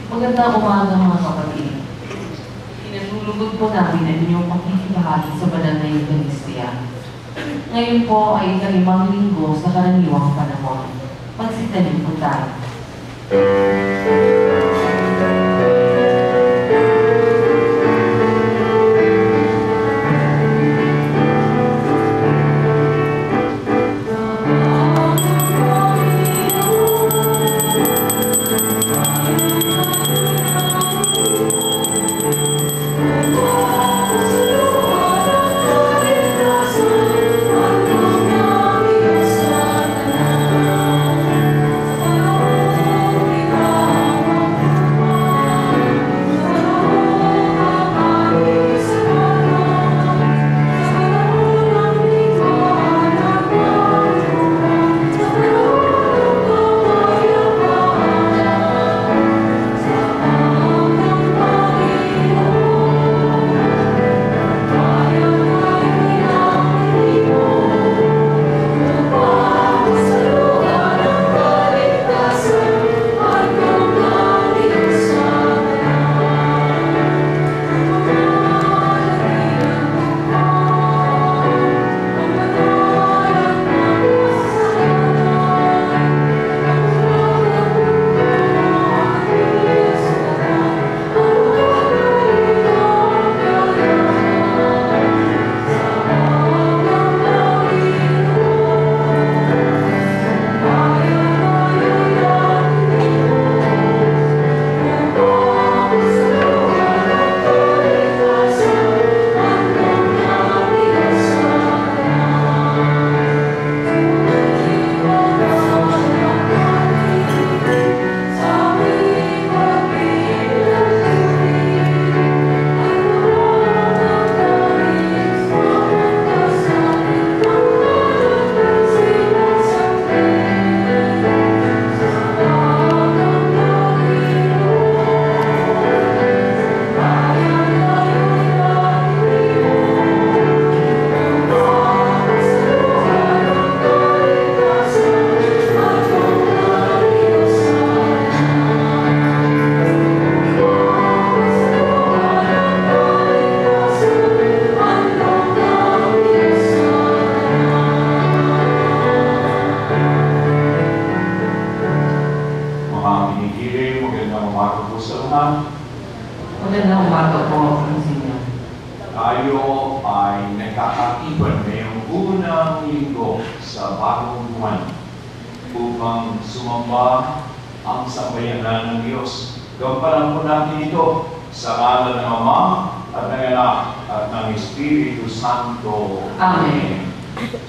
Magandang umaga mga kapatid. Inanulugod po namin ang inyong pakikibahagi sa banal na Eucharistia. Ngayon po ay ika-5 linggo sa karaniwang panahon. Magsitanim po tayo.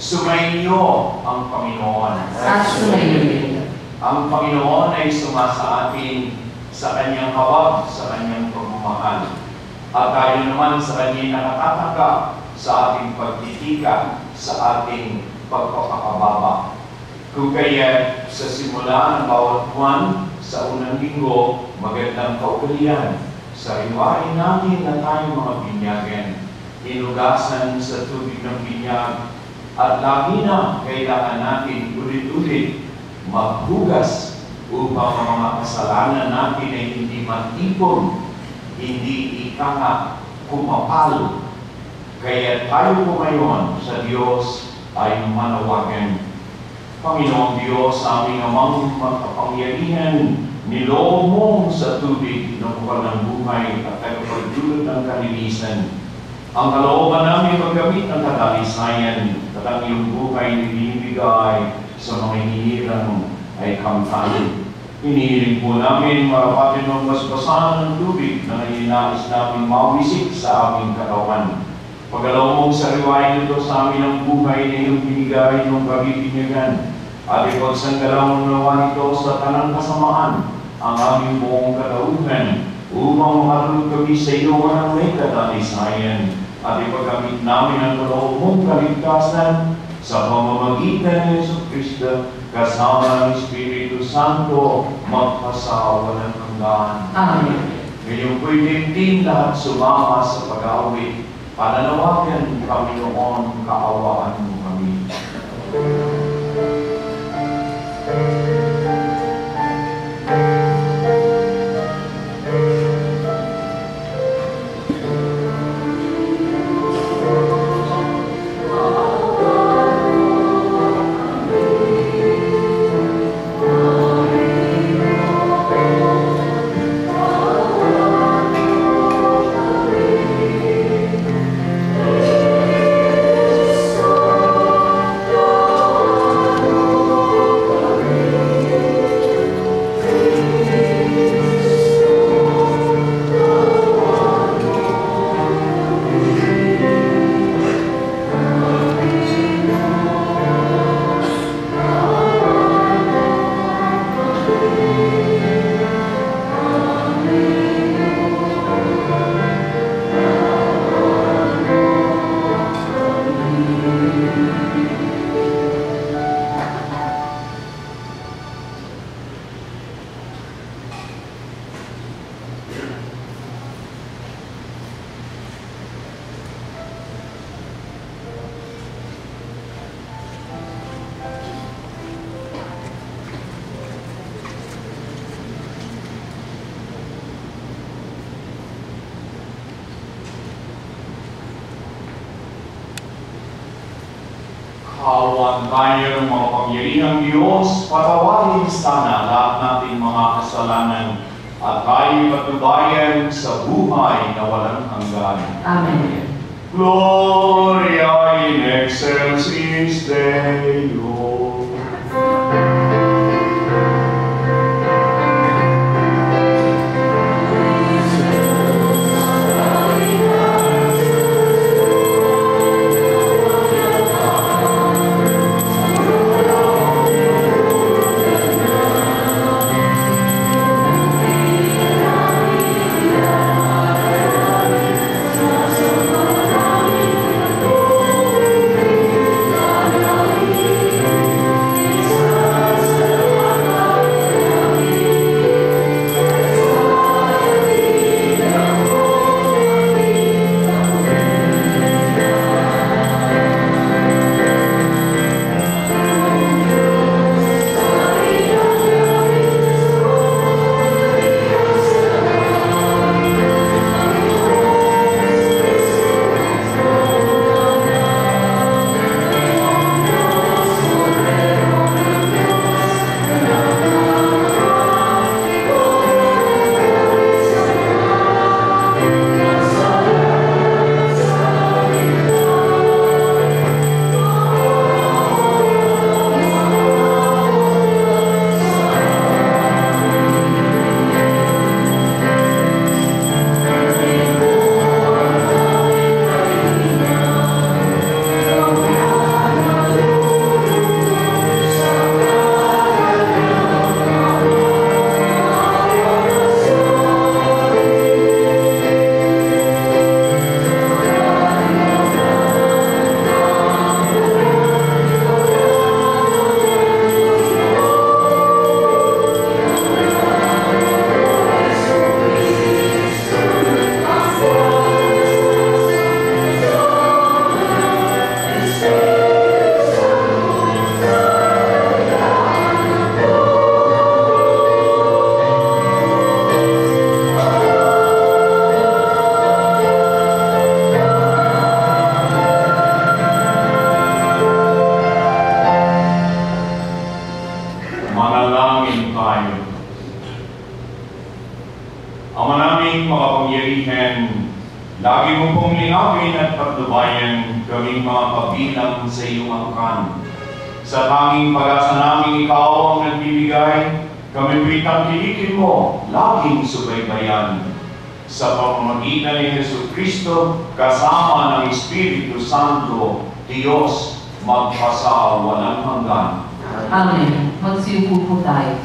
Sumainyo ang Panginoon. At sumainyo din. Ang Panginoon ay sumasa atin sa kanyang hawag, sa kanyang pagmamahal. At tayo naman sa kanyang nakatatanggap sa ating pagtitika, sa ating pagpapakababa. Kung kaya sa simula ng bawat buwan, sa unang linggo, magandang kaugalian. Sa riwain natin na tayo mga binyagan, hinugasan sa tubig ng binyag, at lagi na kailangan natin ulit-ulit maghugas upang ang mga kasalanan natin ay hindi matipon, hindi kumapal. Kaya tayo po ngayon sa Diyos ay manawagan. Panginoong Diyos, aming amang makapangyarihan, niloob mo sa tubig ng bukal ng buhay at tagapagdulot ng kalinisan. Ang kalooban namin maggamit ng kadalisayan at ang iyong buhay nilibigay sa mga hinihirang ay kamtan. Hinihiling po namin marapatin ng basbasan ng tubig na nainais namin mawisik sa aming katawan. Pagalaw mong sariwain ito sa amin ang buhay na iyong binigay ng pagibinyagan at ipagsanggalaw ng nawa nito sa tanang kasamaan ang aming buong kalauhan upang makalulog kami sa iyo ng may kadalisayan at ipagamit namin ang kaloob mong kaligtasan sa pamamagitan ni Yesu Cristo kasama ng Espiritu Santo magpasawa ng hanggan. Amen. Ngayon po'y din lahat sumama sa pag-awit. Pananawagan kami noon, kaawaan mo kami. Kawan tayo ng mga pangyarihang Diyos, patawarin sana lahat nating mga kasalanan at tayo patubayan sa buhay na walang hanggan. Amen. Gloria in excelsis Deo. Manalangin tayo. Ama naming makapangyarihan, lagi mo pong linawin at patnubayan kaming mga kabilang sa iyong angkan. Sa tanging pag-asa namin ikaw ang nagbibigay, kami pitang-tilikin mo, laging subaybayan. Sa pamamagitan ni Jesu Cristo, kasama ng Espiritu Santo, Diyos, magpasawalang hanggan. Amen. Magsiupo po tayo.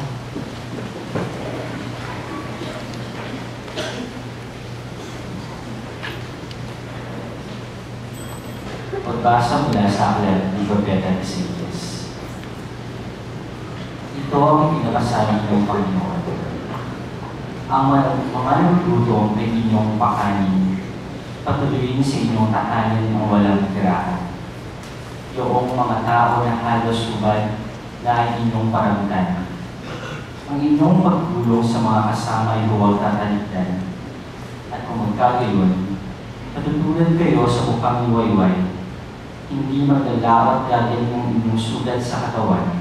Pagbasa mula sa aklat ni Propeta Ezekiel. Ito ang pinakasabi ng Panginoon. Ang mga nagugutom ay inyong pakanin, patuloyin sa inyong tatanin ng walang tiraan. Yung mga tao na halos ubad na ay inyong paramdam. Ang inyong pagtulong sa mga kasama ay huwag tatalikdan. At kung magkagayon, patutulan kayo sa mukhang iwayway, hindi maglalawat lagyan ng inyong sugat sa katawan.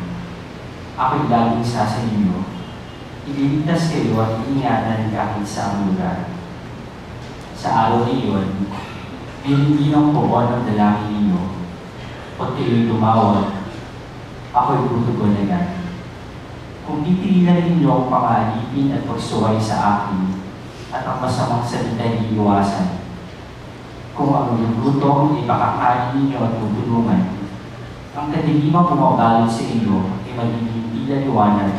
Ako'y laging sa inyo. Ililigtas kayo at ingatan kahit sa ang lugar. Sa araw na iyon, hindi ng puon ang dalangin ninyo. Pag kayo'y tumawag, ako'y tutugon agad. Kung titigilan ninyo ang pangalipin at pagsuway sa akin, at ang masamang salita ay iiwasan, kung ang luluto ay pakakain ninyo at tutulungan, ang kadilimang bumabalot sa inyo ay magiging tila liwanag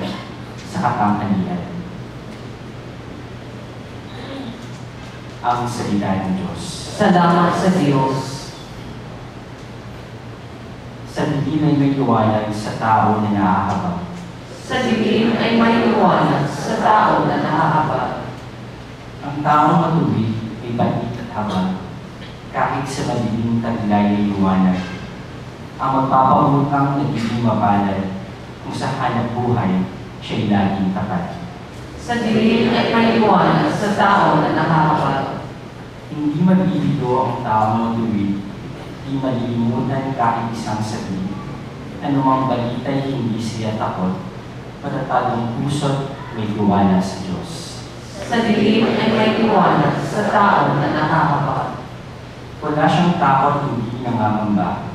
sa katangkalian. Ang salita ng Diyos. Salamat sa Diyos. Sa dilim ay may liwanag sa tao na nakakabang. Sa dilim ay may liwanag sa tao na nakakabang. Ang taong matuwid ay bait at habang, kahit sa madilim taglay ay liwanag. Ang magpapautang nagiging mapalad, kung sa hanap buhay, siya'y laging tapat. Sa dilim ay may liwanag sa tao na nakakabang. Hindi mabibigyo ang taong matuwid, di malilimutan kahit isang saglit. anumang balita'y hindi siya takot, matatagong puso't may tiwala sa Diyos. Sa dilim ay may tiwala sa tao na nakakapagod. Wala siyang takot, hindi nangangamba.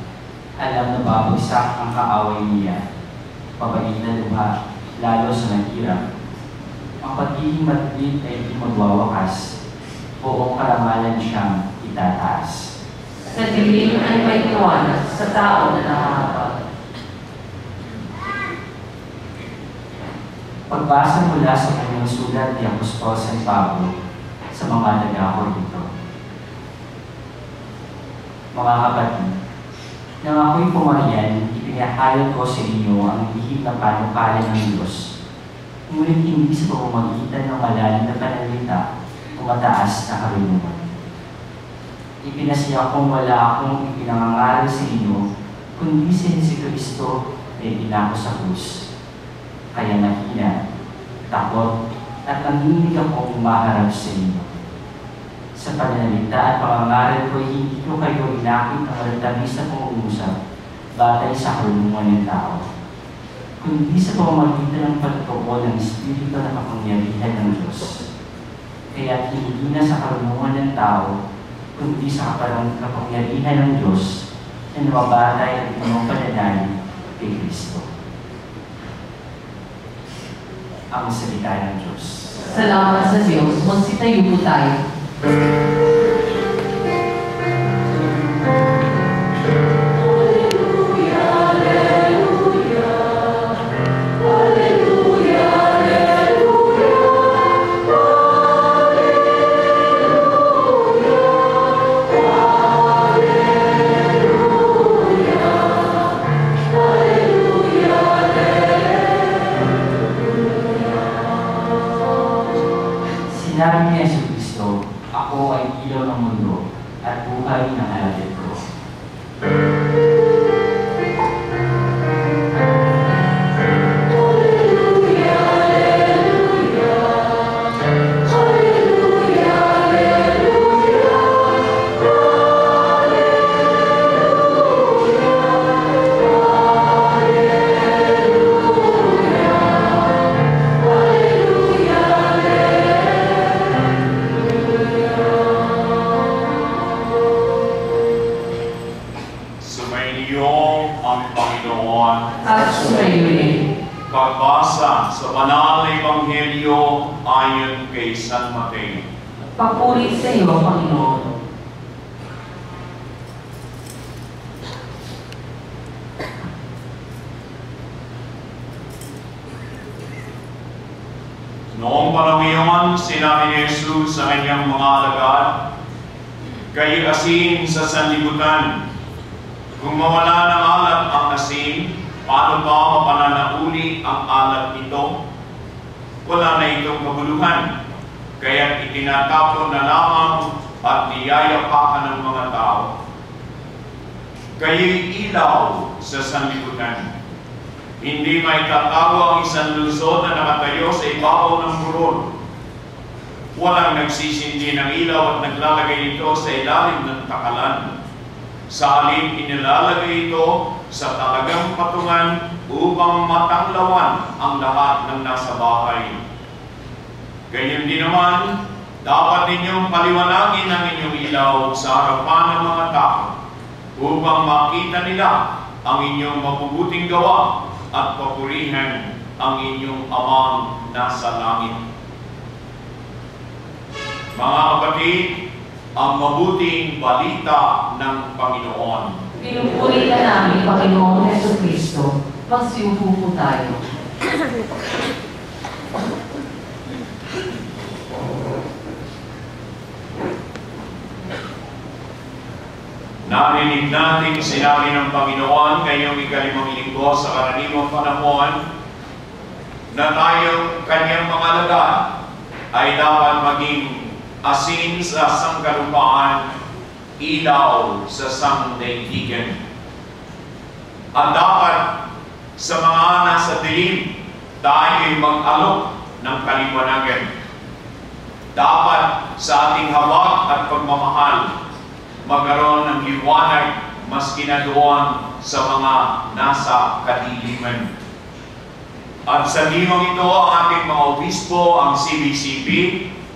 Alam na babagsak ang kaaway niya. Mabait na luha, lalo sa naghirap. Ang pagiging matbid ay di magwawakas. Buong karamalan siyang itataas. Sa dilim ay may tiwala sa tao na nakakapagod. Pagbasa mula sa kanyang sulat ni Apostol San Pablo sa mga taga-Korinto. Mga kapatid, nang ako'y pumarian, ipinahayag ko sa inyo ang lihim na panukala ng Diyos. Ngunit hindi sa pamamagitan ng malalim na panalita o mataas na karunungan. Ipinasiya kong wala akong ipinangangaral sa inyo, kundi si Jesucristo na ipinako sa krus. Kaya nahina, takot, at nanginig akong umaharap sa inyo. Sa pananalita at pangangaral ko, hindi ko kayo inakit ang malatamis na pangungusap batay sa karunungan ng tao, kundi sa pamamagitan ng pagtuo ng Espiritu na kapangyarihan ng Diyos. Kaya hindi na sa karunungan ng tao, kundi sa kapangyarihan ng Diyos na nababatay ang inyong pananalig kay Kristo. Ang salita ng Diyos. Salamat sa Diyos. Magsitayo po tayo. Sinabi ni Jesucristo, ako ay ilaw ng mundo at buhay ng alagad ko. At sumayin. Pagbasa sa Banal na Ebanghelyo ayon kay San Mateo. Papuri sa iyo, Panginoon. Noong panahon iyon, sinabi ni Jesus sa kanyang mga alagad, kayo asin sa sanlibutan. Kung mawala ng alat ang asin, paano ba mapananauli ang alat nito? Wala na itong kabuluhan, kaya itinatapon na lamang at niyayapakan ng mga tao. Kayo'y ilaw sa sanlibutan. Hindi may tatago ang isang lungsod na nakatayo sa ibabaw ng burol. Walang nagsisindi ng ilaw at naglalagay ito sa ilalim ng takalan. Sa halip inilalagay ito sa talagang patungan upang matanglawan ang lahat ng nasa bahay. Ganyan din naman, dapat ninyong paliwanagin ang inyong ilaw sa harapan ng mga tao upang makita nila ang inyong mabubuting gawa at papurihan ang inyong Amang nasa langit. Mga kapatid, ang mabuting balita ng Panginoon. Pinupuri ka namin, Panginoong Jesucristo. Magsiupo po tayo. Narinig natin sinabi ng Panginoon ngayong ikalimang linggo sa karaniwang panahon na tayong kanyang mga alagad ay dapat maging asin sa sangkalupaan, ilaw sa sangdaigdigan. At dapat sa mga nasa dilim, tayo'y mag-alok ng kaliwanagan. Dapat sa ating hawak at pagmamahal, magkaroon ng liwanag maski na doon sa mga nasa kadiliman. At sa lingong ito, ang ating mga obispo, ang CBCP,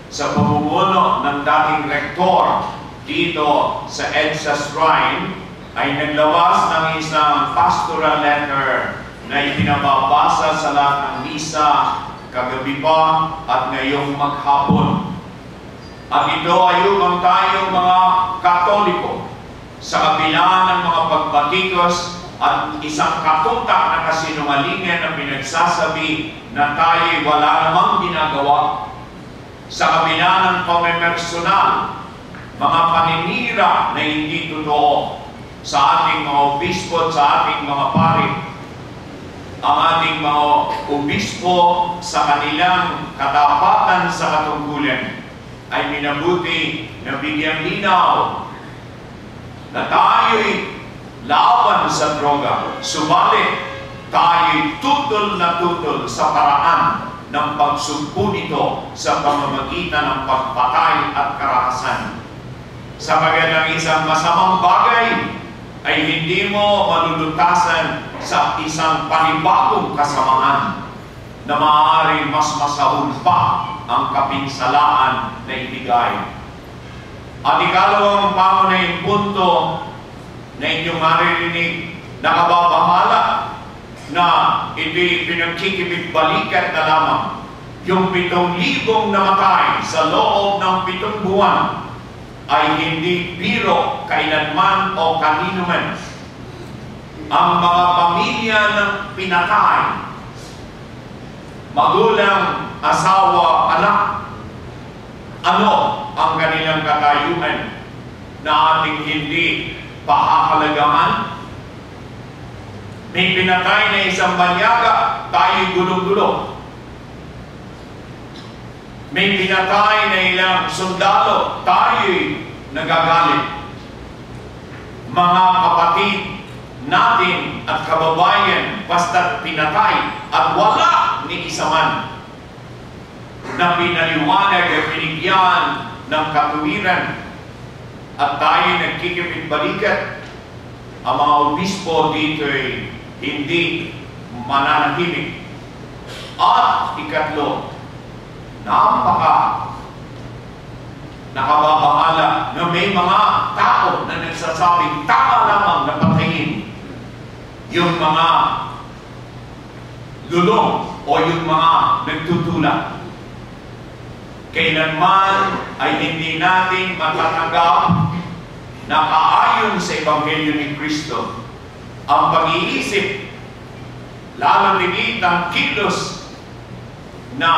sa pamumuno ng dating rektor dito sa EDSA Shrine, ay naglawas ng isang pastoral letter na ipinababasa sa lahat ng misa kagabi pa at ngayong maghapon. At ito ay upang tayong mga Katoliko sa kabila ng mga pagbatikos at isang katutak na kasinungalingan na pinagsasabi na tayo'y wala namang ginagawa. Sa kabila ng pamimersonal, mga paninira na hindi totoo sa ating mga obispo at sa ating mga pari, ang ating mga obispo sa kanilang katapatan sa katungkulan ay minabuti na bigyang linaw na tayo'y laban sa droga, subalit tayo'y tutol na tutol sa paraan ng pagsugpo nito sa pamamagitan ng pagpatay at karahasan. Sapagat ang isang masamang bagay ay hindi mo malulutasan sa isang panibagong kasamaan na maaaring mas masahol pa ang kapinsalaan na ibigay. At ikalawang pangunahing punto na inyong maririnig na kababahala na ito'y pinagkikibig-balikat na lamang yung 7,000 namatay sa loob ng 7 buwan ay hindi biro kailanman o kanino man. Ang mga pamilya ng pinatay, magulang, asawa, anak, ano ang kanilang katayuan na ating hindi pahahalagahan? May pinatay na isang banyaga, tayo'y gulong-gulo. May pinatay na ilang sundalo, tayo'y nagagalit. Mga kapatid natin at kababayan, basta't pinatay at wala ni isa man na pinaliwanag at binigyan ng katuwiran at tayo'y nagkikipit-balikat, ang mga obispo dito'y hindi mananahimik. At ikatlo, nakababahala na may mga tao na nagsasabing tama lamang na patayin yung mga lulong o yung mga nagtutulak. Kailanman ay hindi natin matatanggap na kaayon sa Ebanghelyo ni Kristo ang pag-iisip, lalo tigit ang kilos na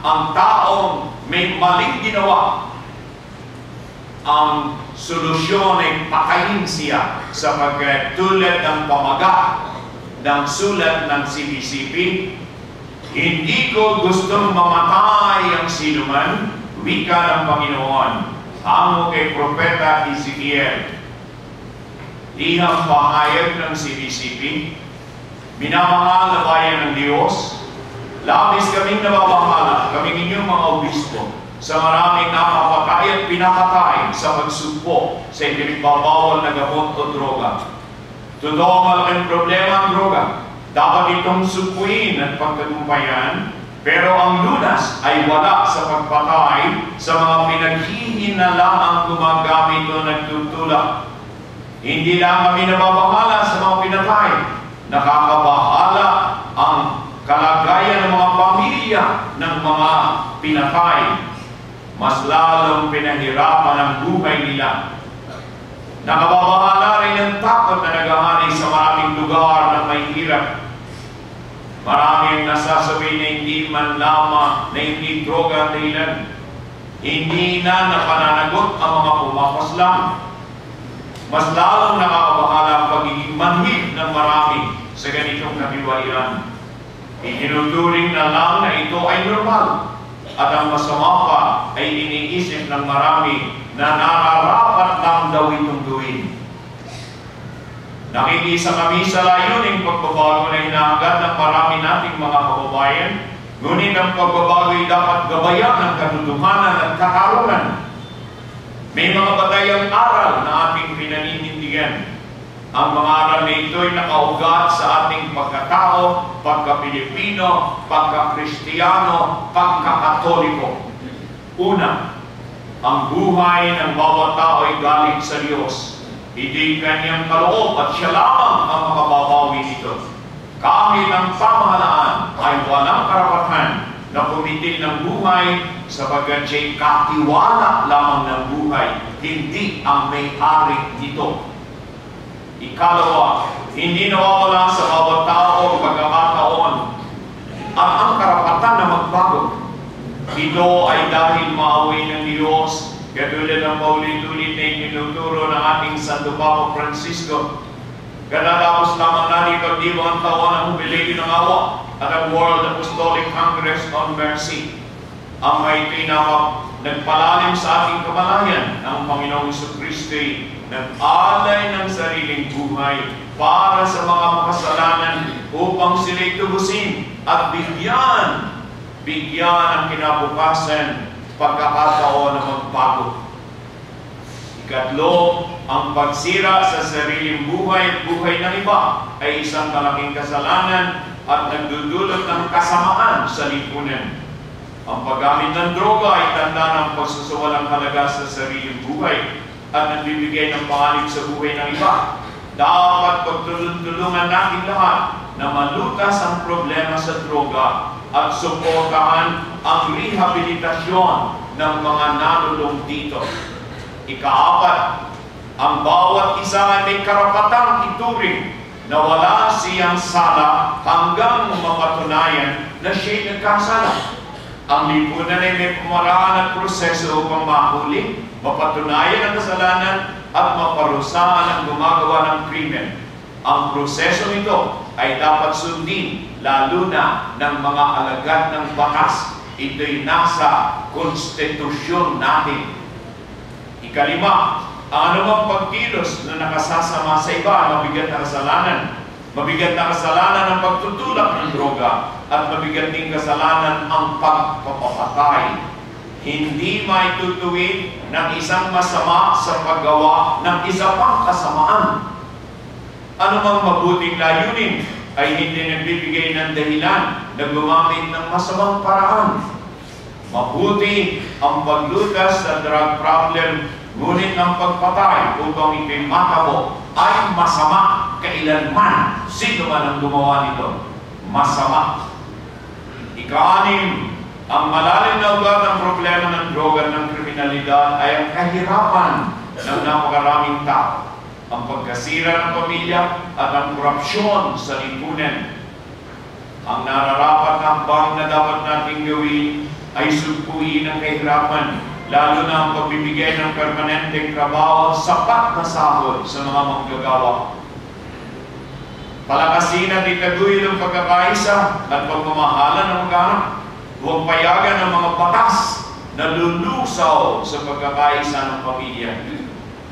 ang taong may maling ginawa, ang solusyon ay patayin siya sapagkat tulad ng pamagat ng sulat ng CBCP, hindi ko gustong mamatay ang sinuman, wika ng Panginoon, hango kay Propeta Ezekiel. Liham pahayag ng CBCP, minamahal na bayan ng Diyos, labis kaming nababahala, kaming inyong mga obispo, sa maraming napapatay at pinapatay sa pagsugpo sa ipinagbabawal na gamot o droga. Totoo malaking problema ang droga. Dapat itong sugpuin at pagtagumpayan, pero ang lunas ay wala sa pagpatay sa mga pinaghihinalaang gumagamit o nagtutulak. Hindi lang kami nababahala sa mga pinatay. Nakakabahala ang kalagayan ng mga pamilya ng mga pinatay. Mas lalong pinahirapan ang buhay nila. Nakababahala rin ang takot na naghahari sa maraming lugar na may hirap. Maraming nasasabi na hindi man lamang na hindi droga ang dahilan. Hindi na napananagot ang mga pumapaslang. Mas lalong nakakabahala ang pagiging manhid ng marami sa ganitong katiwalian. Itinuturing na lang na ito ay normal. At ang masama pa ay iniisip ng marami na nararapat lang daw itong gawin. Nakikisa kami sa layuning pagbabago na hinahangad ng marami nating mga kababayan, ngunit ang pagbabago ay dapat gabayan ng katotohanan at katarungan. May mga batayang aral na ating pinaninindigan. Ang mga aral na ito'y nakaugat sa ating pagkatao, pagka-Pilipino, pagka-Kristiyano, pagka-Katoliko. Una, ang buhay ng bawat tao ay galing sa Diyos. Hindi kanyang kaloob at siya lamang ang makababawi nito. Kahit ang pamahalaan ay walang karapatan na pumitil ng buhay sapagkat siya'y katiwala lamang ng buhay, hindi ang may-ari nito. Ikalawa, hindi nawawala sa bawat tao o pagkakataon at ang karapatan na magbago. Ito ay dahil maawi ng Diyos, katulad ng paulit-ulit na itinuturo ng ating Santo Papa Francisco. Katatapos lamang natin pagdiwang taon ang Jubileo ng Awa at ang World Apostolic Congress on Mercy. Ang may nagpalalim sa ating kamalayan ng Panginoong Jesucristo'y nag-alay ng sariling buhay para sa mga makasalanan upang sila'y tubusin at bigyan ang kinabukasan pagkakataon na magbago. Ikatlo, ang pagsira sa sariling buhay ng iba ay isang malaking kasalanan at nagdudulot ng kasamaan sa lipunan. Ang paggamit ng droga ay tanda ng pagsusuwalang halaga sa sariling buhay at nagbibigay ng panganib sa buhay ng iba. Dapat pagtulungan natin lahat na malutas ang problema sa droga at suportahan ang rehabilitasyon ng mga nalulong dito. Ikaapat, ang bawat isa ay may karapatang ituring na wala siyang sala hanggang mapatunayan na siya'y nagkasala. Ang lipunan ay may pumaraan at proseso upang mahuli, mapatunayan ang kasalanan at maparusahan ang gumagawa ng krimen. Ang proseso nito ay dapat sundin, lalo na ng mga alagad ng batas. Ito'y nasa konstitusyon natin. Ikalima, ang anumang pagkilos na nakasasama sa iba ay mabigat na kasalanan. Mabigat na kasalanan ang pagtutulak ng droga at mabigat ding kasalanan ang pagpapatay. Hindi maitutuwid ng isang masama sa paggawa ng isa pang kasamaan. Anumang mabuting layunin ay hindi nagbibigay ng dahilan na gumamit ng masamang paraan. Mabuti ang paglutas sa drug problem, ngunit ang pagpatay upang ito'y matabo ay masama kailanman. Sino man ang gumawa nito? Masama. Ika-anim, ang malalim na ugat ng problema ng droga ng kriminalidad ay ang kahirapan ng napakaraming tao, ang pagkasira ng pamilya at ang korupsyon sa lipunan. Ang nararapat na hakbang na dapat nating gawin ay sugpuin ang kahirapan, lalo na ang pagbibigay ng permanenteng trabaho at sapat na sahod sa mga manggagawa. Palakasin at itaguyod ang pagkakaisa at pagmamahalan ng magkano. Huwag payagan ng mga batas na lulusaw sa pagkakaisa ng pamilya.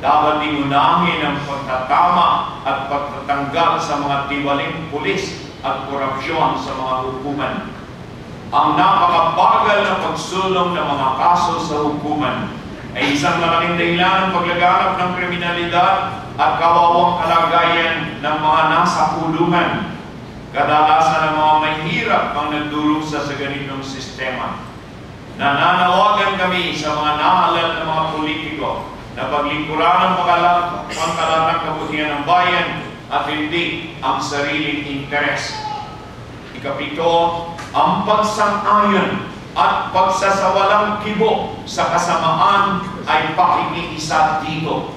Dapat inunahin ang pagtatama at pagtatanggal sa mga tiwaling pulis at korupsyon sa mga hukuman. Ang napakabagal na pagsulong ng mga kaso sa hukuman ay isang malaking dahilan ng paglaganap ng kriminalidad at kawawang kalagayan ng mga nasa kulungan. Kadalasan ng mga mahirap ang nagdurusa sa ganitong sistema. Nananawagan kami sa mga nahalal na mga politiko na paglingkuran ang pangkalatang kabutihan ng bayan at hindi ang sariling interes. Ikapito, ang pagsang-ayon at pagsasawalang kibo sa kasamaan ay pakikiisa dito.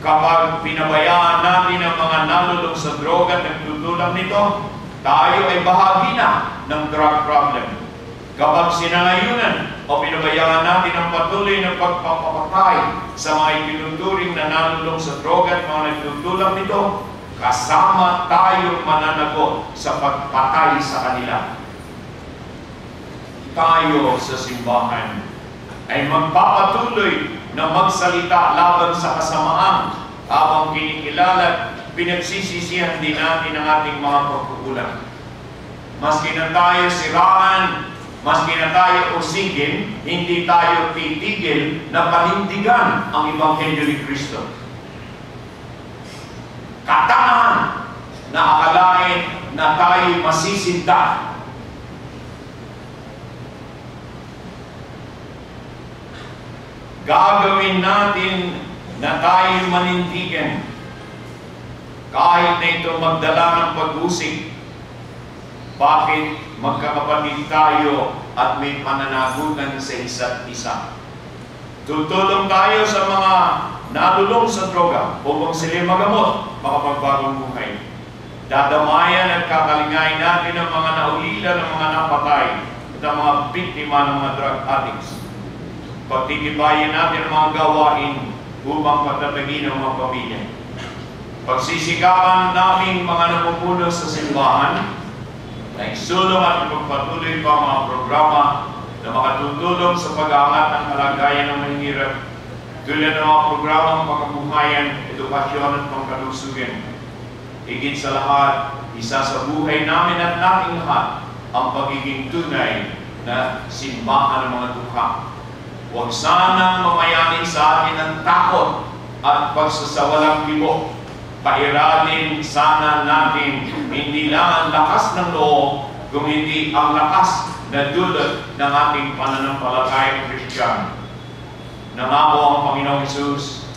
Kapag pinabayaan natin ang mga nalulong sa droga at nagtutulak nito, tayo ay bahagi na ng drug problem. Kapag sinangayunan o pinabayaan natin ang patuloy na pagpapatay sa mga itinuturing na nalulong sa droga at mga nagtutulak nito, kasama tayong mananagot sa pagpatay sa kanila. Tayo sa simbahan ay magpapatuloy na magsalita laban sa kasamaan habang kinikilala at pinagsisisihan din natin ang ating mga pagkukulang. Maski na tayo siraan, maski na tayo usigin, hindi tayo titigil na panindigan ang Ebanghelyo ni Kristo. katangahan na akalain na tayo masisinda. Gagawin natin na tayo manindigan kahit na ito magdala ng pag-usig. Bakit magkakapatid tayo at may pananagutan sa isa't isa? Tutulong tayo sa mga nalulong sa droga upang sila magamot, makapagbagong buhay. Dadamayan at kakalingayin natin ang mga naulila ng mga napatay at ang mga biktima ng mga drug addicts. Pagtitibayan natin ang mga gawain upang patatagin ang mga pamilya. Pagsisikapan namin mga napupuno sa simbahan na isulong at ipagpatuloy pa ang mga programa na makatutulong sa pag-aangat ng kalagayan ng mahihirap tulad ng mga programang pangkabuhayan, edukasyon at pangkalusugan. Higit sa lahat, isa sa buhay namin at nating lahat ang pagiging tunay na simbahan ng mga dukha. Huwag sanang mamayanin sa atin ang takot at pagsasawalang bigo. Pairalin sana natin hindi lang ang lakas ng loob, kung hindi ang lakas na dulot ng ating pananampalatayang Kristiyano. Nangako ang Panginoong Hesus,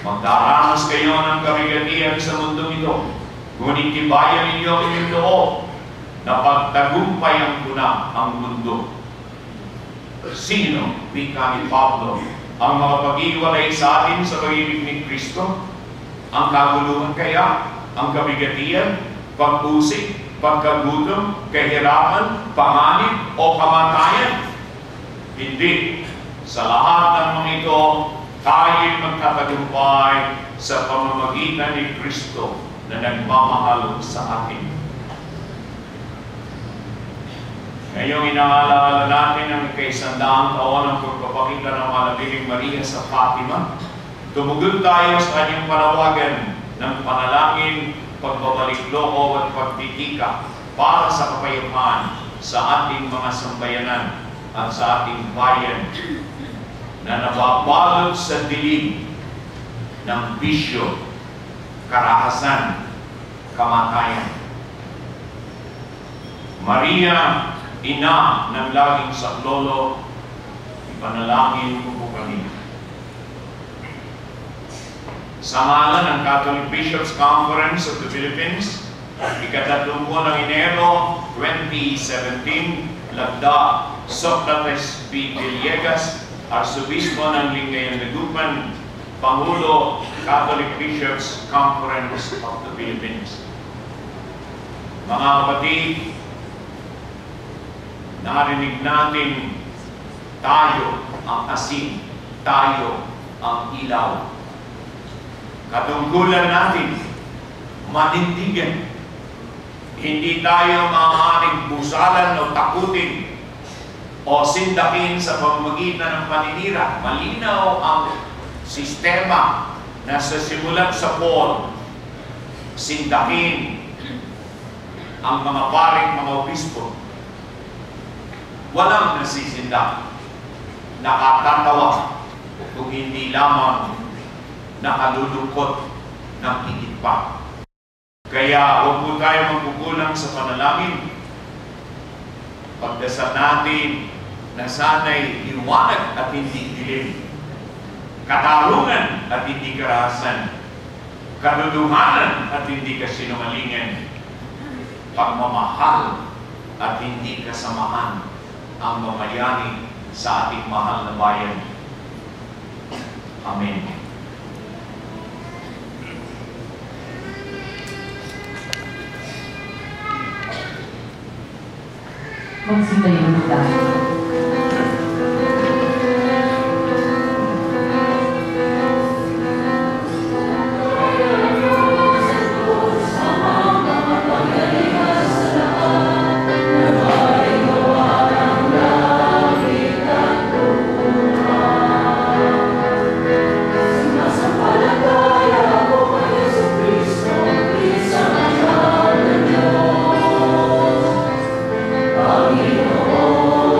magdaranas kayo ng kabigatian sa mundong ito, ngunit tibayan ninyo ang inyong loob na pagtagumpay ang puna ang mundo. Sino, wika ni Pablo, ang makapag-iwalay sa atin sa pag-ibig ni Kristo? Ang kaguluhan kaya, ang kabigatian, pag-usig, pagkagutom, kahirapan, panganib o kamatayan? Hindi. Sa lahat ng mga ito, tayo'y magtatagumpay sa pamamagitan ni Kristo na nagmamahal sa atin. Ngayong inaalala natin ang ika-100 taon ng pagpapakita ng Malabiling Maria sa Fatima, tumugod tayo sa kanyang panawagan ng panalangin, pagbabalik loob at pagtitika para sa kapayapaan sa ating mga sambayanan at sa ating bayan na nababalot sa dilim ng bisyo, karahasan, kamatayan. Maria, Ina ng laging saklolo, ipanalangin mo po kami. Sa ngalan ng Catholic Bishops' Conference of the Philippines, ika-30 ng Enero 2017, Lagda, Socrates P. Villegas, Arsobispo ng Lingayen Dagupan, Pangulo, Catholic Bishops' Conference of the Philippines. Mga kapatid, narinig natin, tayo ang asin, tayo ang ilaw. Katungkulan natin, manindigan. Hindi tayo maaaring busalan o takutin o sindakin sa pamamagitan ng paninira. Malinaw ang sistema na sa simulat sa Paul, sindakin ang mga paring mga obispo. Walang nasisindak, nakatatawa, kung hindi lamang nakalulungkot ng higit pa. Kaya huwag po tayo magkukulang sa panalangin. Pagdasal natin na sana'y liwanag at hindi dilim, katarungan at hindi karahasan, kaduduhanan at hindi kasinungalingan, pagmamahal at hindi kasamahan ang mamayani sa ating mahal na bayan. Amen. Magsitayo na tayo. Amen.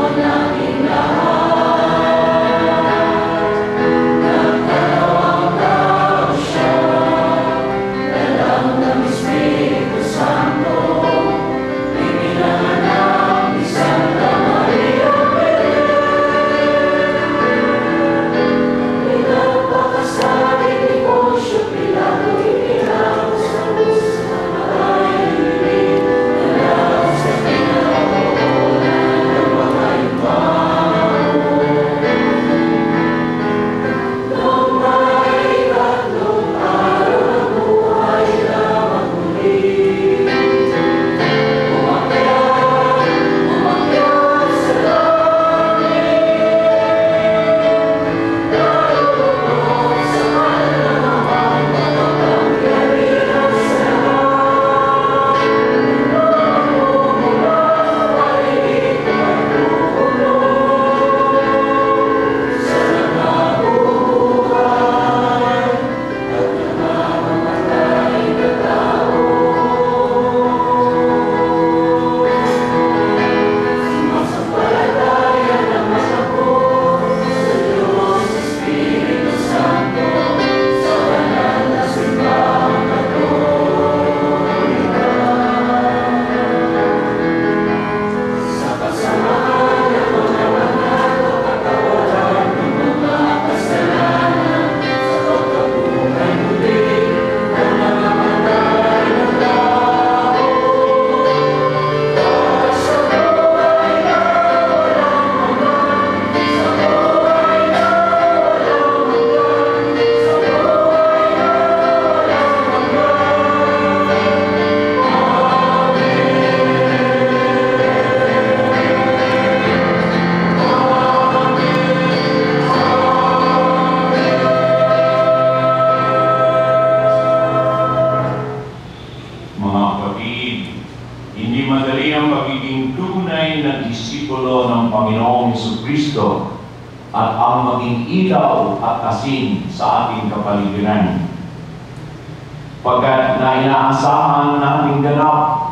at ang maging ilaw at asin sa ating kapaligiran. Pagkat na inaasahan nating ganap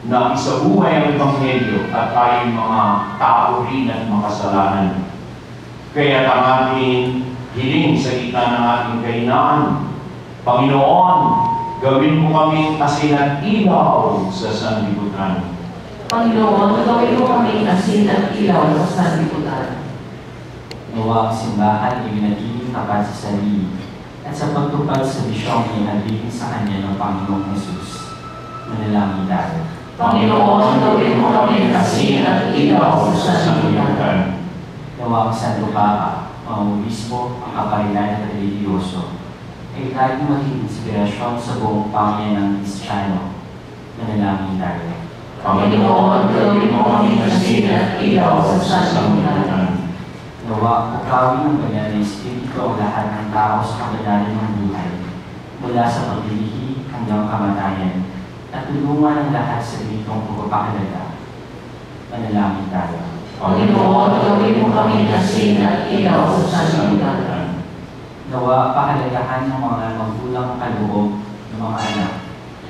na isabuhay ang Ebanghelyo at tayong mga tao rin at makasalanan. Kaya ang ating hiling sa gitna ng ating kahinaan, Panginoon, gawin mo kaming asin at ilaw sa sanlibutan. Panginoon, gawin mo kami asin at ilaw sa sanlibutan. Nawa ang simbahan ay naging tapat sa sarili at sa pagtupad sa bisyong ihalin sa Kanya ng Panginoong Hesus. Manalangin tayo. Panginoon, gawin mo kami asin at ilaw sa sanlibutan. Nawa ang Santo Papa, mga obispo, ang kaparilan at religiyoso, ay laging maging inspirasyon sa buong pamilya ng Kristiyano. Manalangin tayo. Panginoon, gawin mo kami asin at ilaw sa sanlibutan. Nawa pagkawin ng banal na Espiritu ang lahat ng tao sa kabanalan ng buhay, mula sa paglilihi hanggang kamatayan, at tulungan ang lahat sa ganitong pagpapakalaga. Manalangin tayo. Panginoon, gawin mo kami asin at ilaw sa sanlibutan. Nawa pahalagahan ng mga magulang kaloob ng mga anak,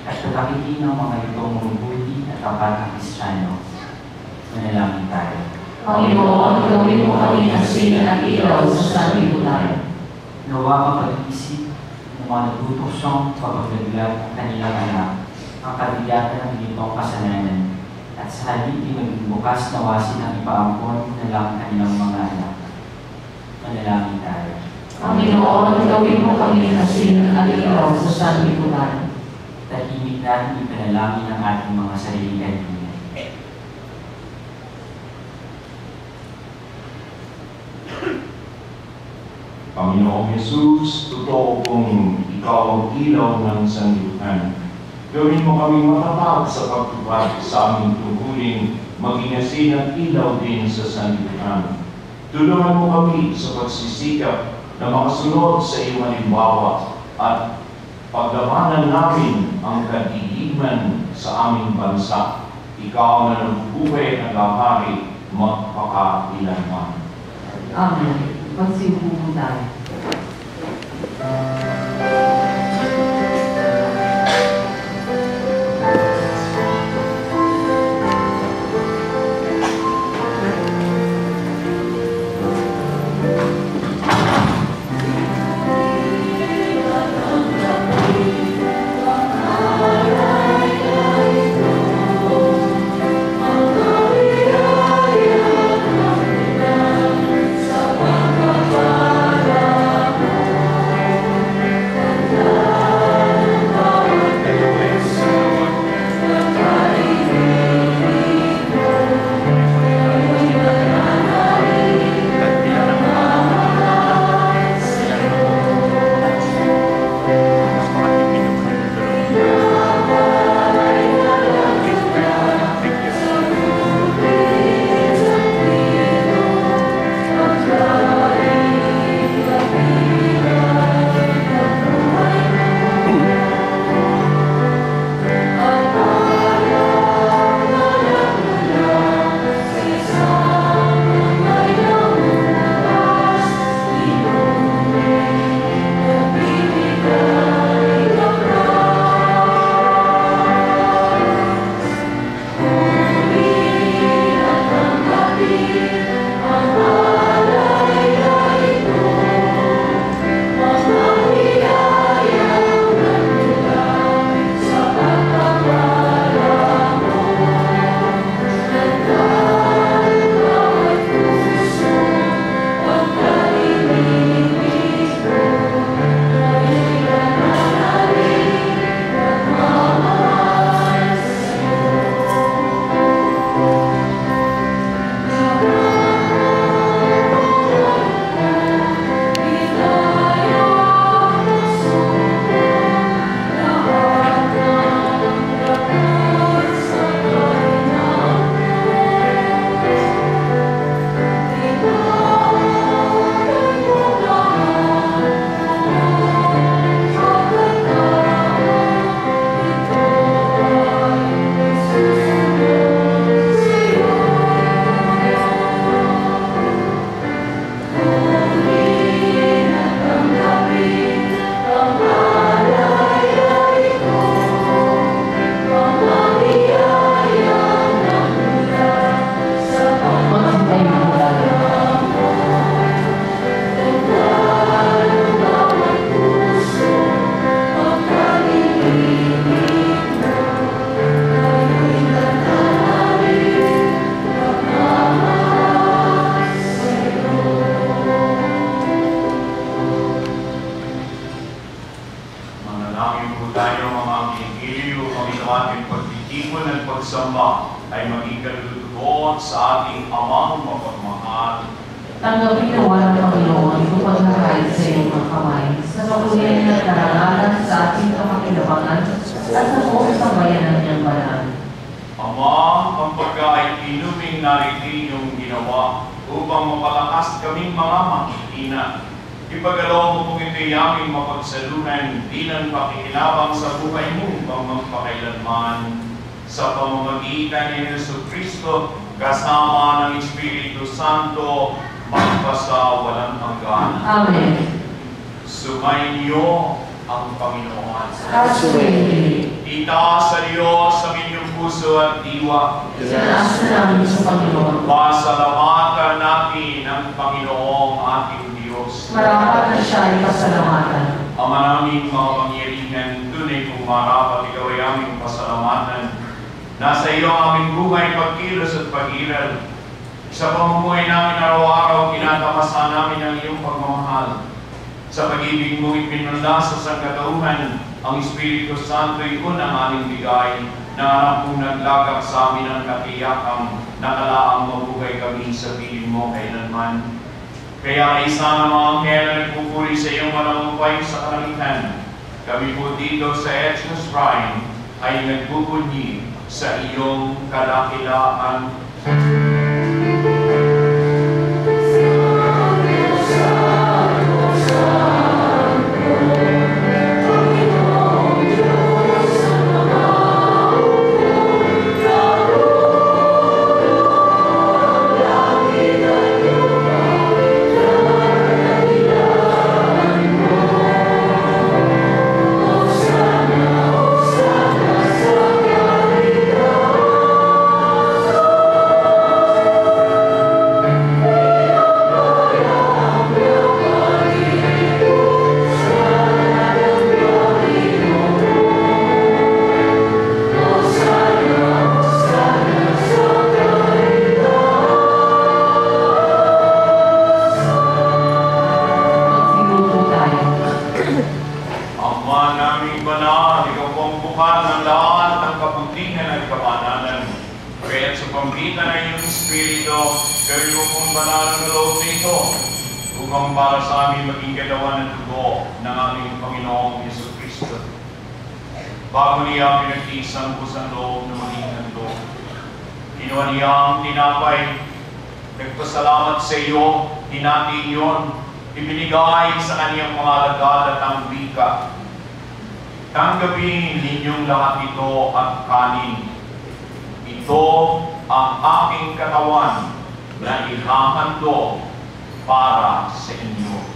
at patakitin ng mga itong mabuti at tapat na Kristiyano. Manalangin tayo. Panginoon, gawin mo kami asin at ilaw sa sanlibutan. Nawa mapag-isip ng mga natutusong papaglaglag ng kanilang anak ang kabigatan ng ganitong kasalanan, at sa halip ay maging bukas na wasin ang ipaampon na lang kanilang mga anak. Manalangin tayo. Panginoon, gawin mo kami asin at ilaw sa sanlibutan. Tahimik natin ipanalangin ang ating mga sariling kaibigan. Panginoong Hesus, totoo kong Ikaw ang ilaw ng sanlibutan. Gawin mo kami matatag sa pagtupad sa aming tungkulin, maging asin at ilaw din sa sanlibutan. Tulungan mo kami sa pagsisikap na makasunod sa iyong halimbawa at paglabanan namin ang kadiliman sa aming bansa. Ikaw na nabubuhay at nagahari magpakailanman. Amen. Magsibubo tayo. pagsamba ay maging kalulugon sa ating amang mapagmahal. Tanggapin nawa ng Panginoon kung paghahayag sa iyong mga kamay, sa kapulian ng karangalan sa ating kamakilabangan at sa buong sambayanan niyang banal. Ama, ang pagkain inuming narito yung ginawa upang mapalakas kaming mga makikina. Ipagalaw mo kung ito'y aming mapagsalunan bilang pakikinabang sa buhay mo upang magpakailanman. Sa pamamagitan ni Jesucristo, kasama ng Espiritu Santo, magpasa walang hanggan. Amen. Sumainyo ang Panginoon. Kasuwin. Itaas sa Diyos sa inyong puso at diwa. Sinaas na namin sa Panginoon. Pasalamatan natin ang Panginoong ating Diyos. Marapat na siya ay pasalamatan. Ama naming mga pangyarihan, tunay kung marapat ikaw ay aming pasalamatan. Nasa iyo ang aming buhay, pagkilos at pag-iral. Sa pamumuhay namin araw-araw, kinatamasan namin ang iyong pagmamahal. Sa pag-ibig mo ipinunda sa sangkatauhan, ang Espiritu Santo ay unang aming bigay, na anak mong naglagak sa amin ang katiyakang nakalaang mabuhay kami sa piling mo kailanman. Kaya isa na mga anghel na nagpupuri sa iyong malamumpay sa kalangitan. Kami po dito sa Exodus Shrine ay nagpupunyi sa iyong kadakilaan. Bago niya pinagtisan ko sa loob ng maging handog, kinuha niya ang tinapay, nagpasalamat sa iyo, hinati iyon, ibinigay sa kaniyang mga alagad at ang wika. Tanggapin ninyong lahat ito at kanin. Ito ang aking katawan na ihahandog para sa inyo.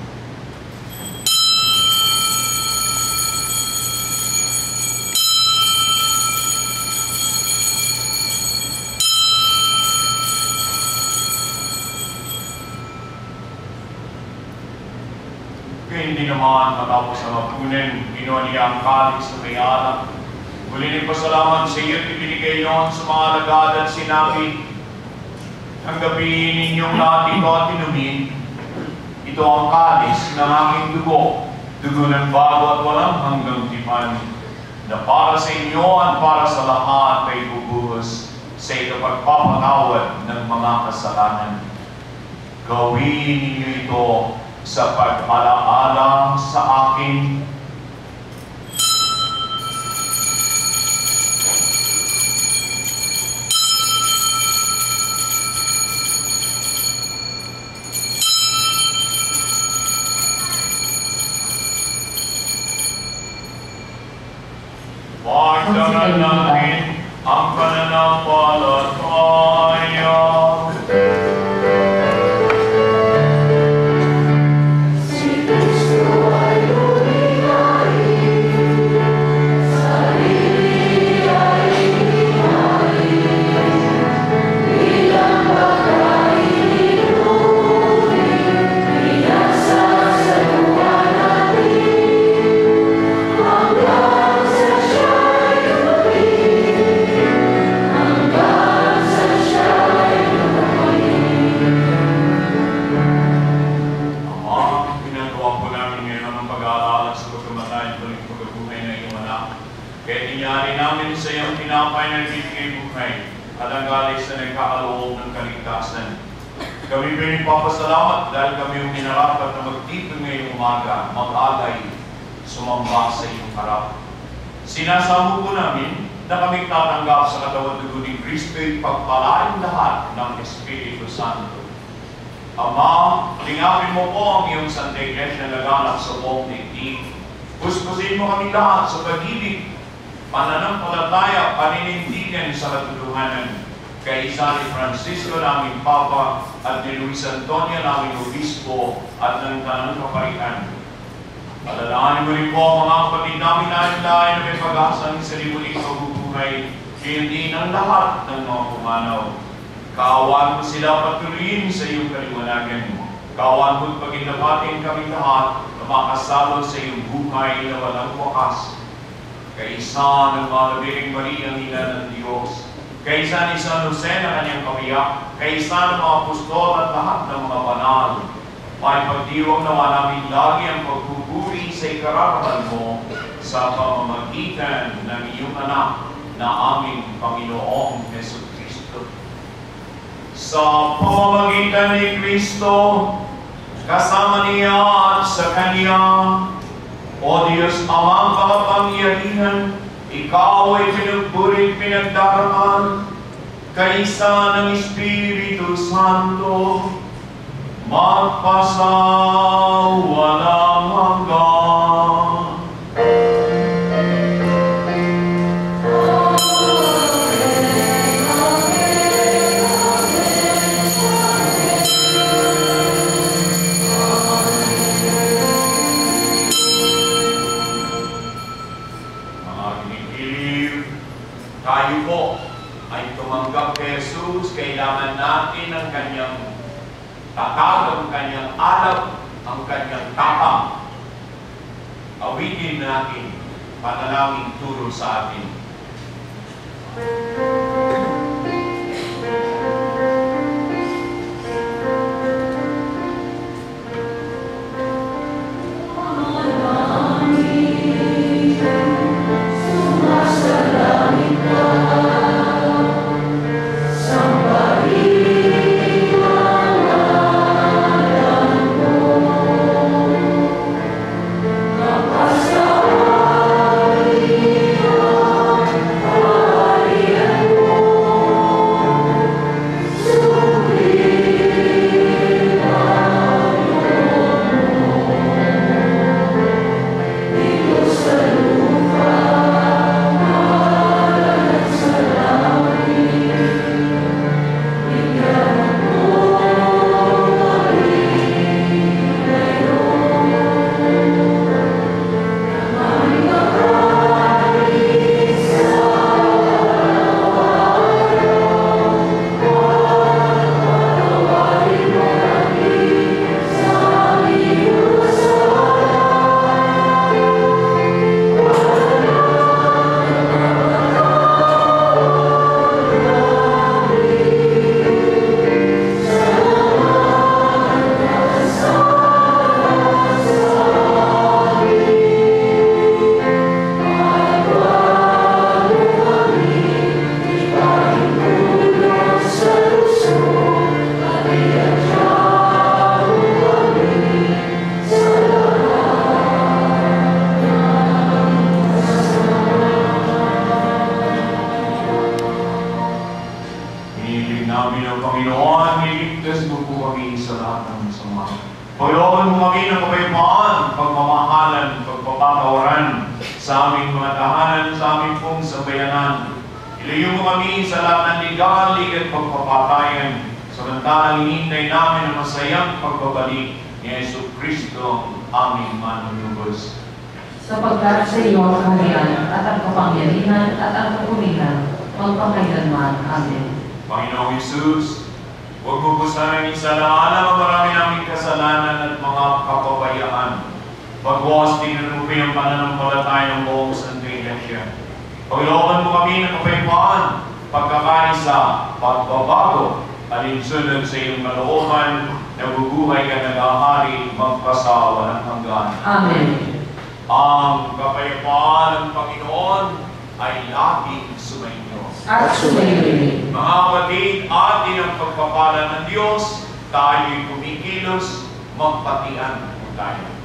Hindi naman matapos na mapunin, kinuha niya ang kalis na may alak. Muli nagpasalamat sa iyo at ibinigay yon sa mga alagad at sinabi, tanggapin ninyong lahat ito at inumin. Ito ang kalis ng aking dugo, dugo ng bago at walang hanggang tipan, na para sa inyo at para sa lahat ay bubuhos sa ikapagpapatawad ng mga kasalanan. Gawin ninyo ito sa pag-alaala sa akin. Pagdaran natin ang pananampalataya. Hanggang sa siya'y Ialay namin sa iyong tinapay na ibigay buhay at ang galing sa nagkakaloob ng kaligtasan. Kami pinipapasalamat dahil kami yung minarapat na magtipon ngayong umaga, mag-alay, sumamba sa iyong harap. Sinasamo po namin na kami tatanggap sa katawan dugo ni Kristo'y pagpalain lahat ng Espiritu Santo. Ama, lingapin mo po ang iyong Santa Iglesia na naganap sa buong daigdig. Puspusin mo kami lahat sa pag-ibig, pananampalataya, paninindigan sa katotohanan. Kaisa ni Francisco naming Papa at ni Luis Antonio naming Obispo at ng Tanang Kaparian. Alalahanin mo rin po ang mga kapatid namin lain-lain na may pag-asa ng sariling pagbubuhay, hindi ng lahat ng mga pumanaw. Kaawaan mo sila patuloyin sa iyong kaliwanagan. Kaawaan mo't paginapatin kami lahat na makasalo sa iyong buhay na walang wakas. Kaisa ng mga Birheng Maria, Ina ng Diyos, kaisa ni San Jose na kanyang kawiyak, kaisa ng mga apostol at lahat ng mga banal, may pagdiwang nawa namin lagi ang pagpupuri sa ikararangal mo sa pamamagitan ng iyong anak na aming Panginoong Jesucristo. Sa pamamagitan ni Kristo, kasama niya at sa Kanya, o Diyos Amang kapangyarihan, ikaw ay pinagburit, pinagdaraan, kaisa ng Espiritu Santo, magpasawalang hanggan. Tayo po ay tumanggap kay Jesus, kailangan natin ang kanyang tatag, ang kanyang alab, ang kanyang tapang. Awitin natin, panalangin turo sa atin. Sapagkat sa iyo ang kaharian at ang kapangyarihan at ang kapurihan magpakailanman. Amen. Panginoong Hesus, huwag mo po sana isalaala ang marami naming kasalanan at mga kapabayaan. Pagbukas tingnan mo po yung pananampalataya ng buong Santa Iglesia. Paglooban mo kami ng kapayapaan, pagkakaisa, pagbabago, alinsunod sa iyong kalooban, nabubuhay ka nag-ahari, magpasawa ng hanggan. Amen. Ang kapayapaan ng Panginoon ay laging sumainyo. At sumayin. Mga kapatid, atin ang pagpapala ng Diyos, tayo'y kumikilos, magpatian po tayo.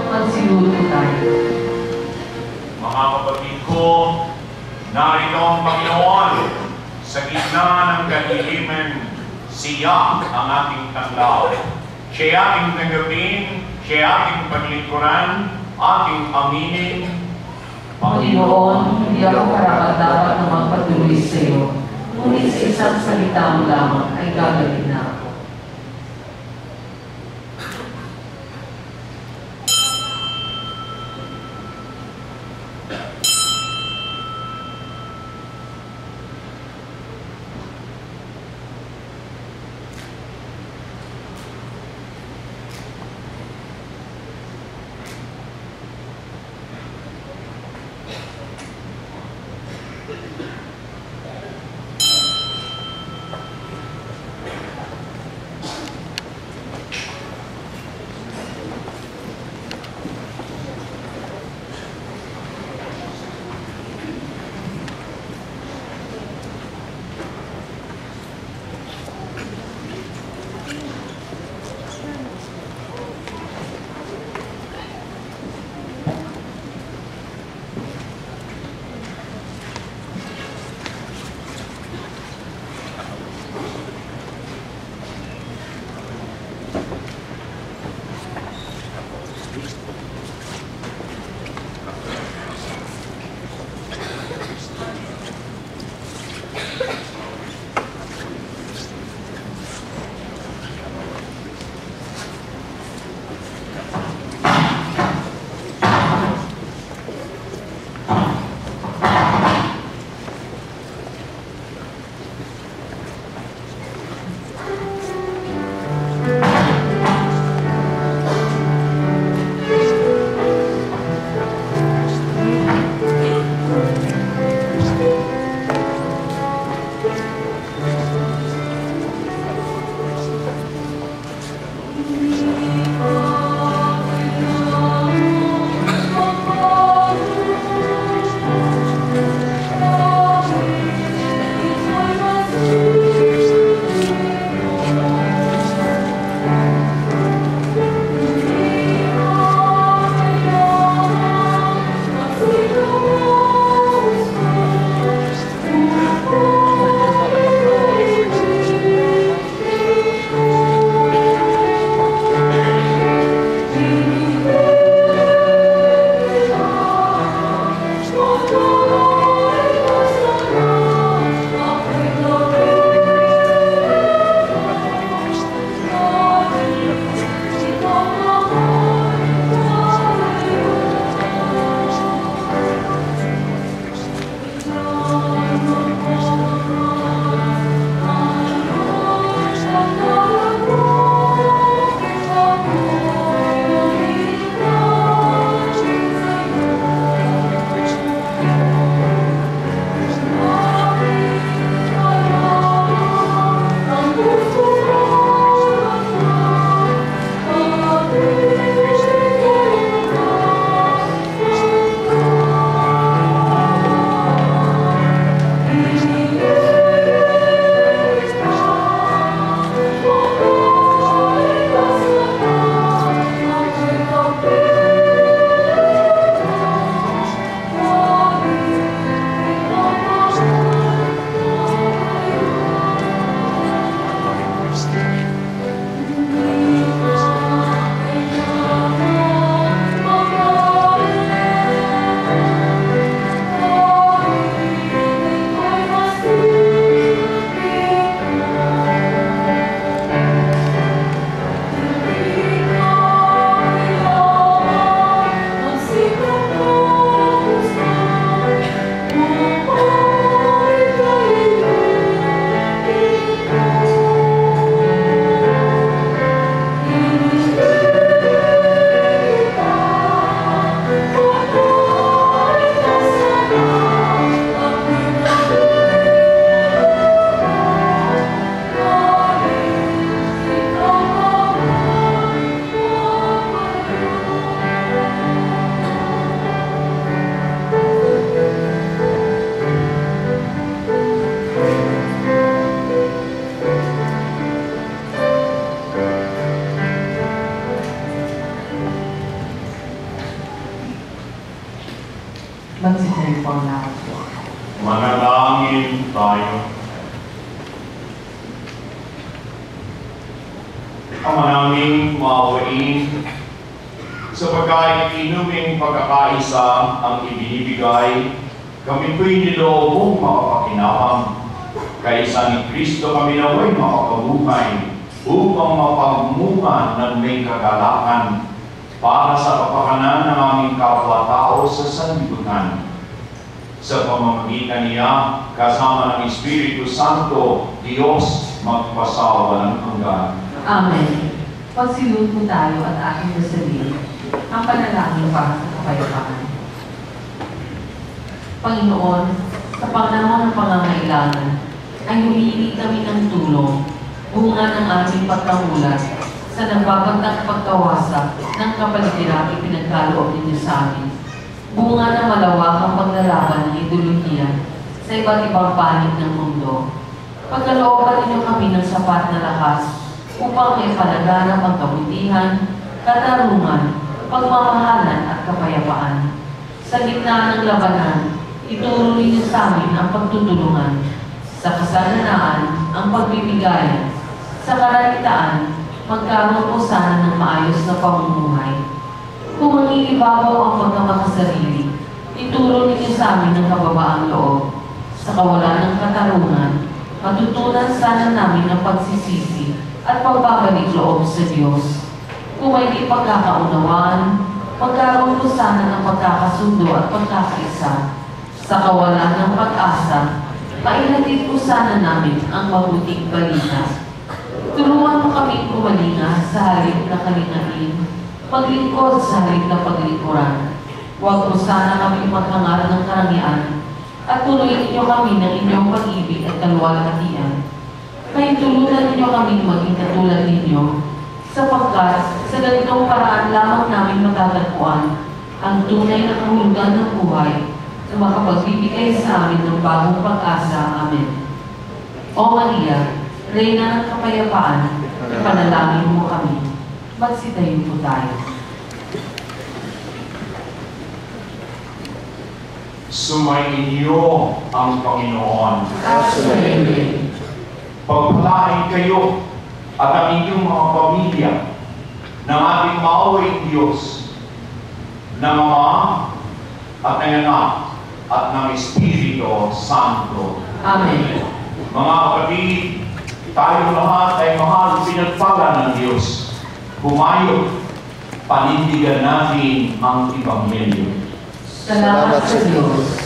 Magsiluto tayo. Mga kapatid ko, narito ang Panginoon sa gitna ng kadiliman, siya ang ating tanglaw. Siya ating tanggapin, siya ating paglingkuran, ating aminin. Panginoon, hindi ako karapat-dapat na magpatuloy sa iyo. Ngunit sa isang salita mo lamang ay gagawin na ako. Magsitayo po ang lahat. Manalangin tayo. Ama naming maawain, sapagkat inuming pagkakaisa ang ibinibigay, kami po'y niloobong makapakinabang. Kaysa ni Kristo kami naway makapabuhay upang mapagmuhan ng may kagalakan para sa kapakanan ng aming kapwa-tao sa sanlibutan. Sa pamamagitan niya, kasama ng Espiritu Santo, Diyos magpasawalang hanggan. Amen. Pagsilod po tayo at ating dasalin ang panalangin para sa kapayapaan. Panginoon, sa panahon ng pangangailangan, ay humihingi kami ng tulong, bunga ng aming pagkamulat sa nagbabagtang pagkawasak ng kapaligiran ipinagkaloob ninyo sa amin. Bunga ng malawakang paglalaban ng ideolohiya sa iba't ibang panig ng mundo. Pagkalooban ninyo kami ng sapat na lakas upang may palaganap ang kabutihan, katarungan, pagmamahalan at kapayapaan. Sa gitna ng labanan, ituro ninyo sa amin ang pagtutulungan, sa kasaganaan ang pagbibigayan, sa karanitaan, magkaroon po sana ng maayos na pamumuhay. Kung mangingibabaw ang pagkamakasarili, ituro ninyo sa amin ang kababaang loob. Sa kawalan ng katarungan, matutunan sana namin ang pagsisisi at pagbabalik loob sa Diyos. Kung may di pagkakaunawaan, magkaroon po sana ng pagkakasundo at pagkakaisa. Sa kawalan ng pag-asa, maihatid po sana namin ang mabuting balita. Tulungan mo kami kumalinga sa halip na kalingain, maglingkod sa halip na paglingkuran. Huwag po sana kami maghangar ng karangyaan, at tuloy ninyo kami ng inyong pag-ibig at kaluwalhatian. Kaya tulunan ninyo kami maging katulad ninyo, sapagkat sa ganitong paraan lamang namin matatagpuan ang tunay na kahulugan ng buhay na makapagbibigay sa amin ng bagong pag-asa. Amen. O Maria, Reyna ng Kapayapaan, ipanalangin mo kami. Magsitayo po tayo. Sumayin niyo ang Panginoon. Amen. Pagpalain kayo at ang inyong mga pamilya ng ating maawaing Diyos, ng Ama at ng Anak at ng Espiritu Santo. Amen. Mga kapatid, tayo lahat ay mahal pinagpala ng Diyos. Humayo, panindigan natin ang Ebanghelyo. Salamat sa Diyos.